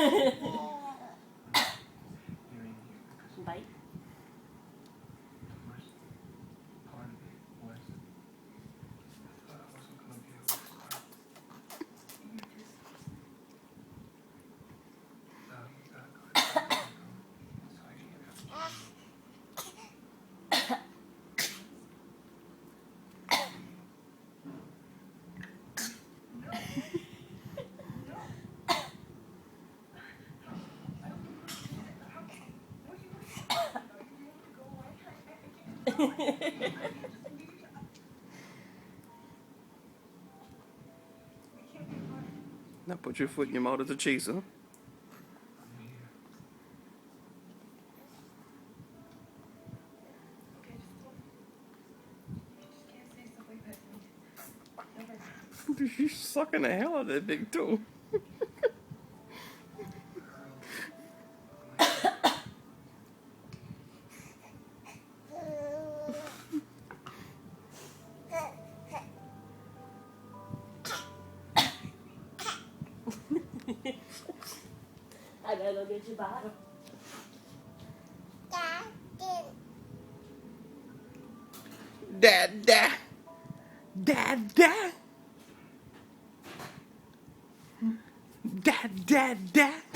Bite. Now put your foot in your mouth as a chaser. She's sucking the hell out of that big toe. I better go get your bottle. Dad, dad. Dad, dad. Dad, dad, dad.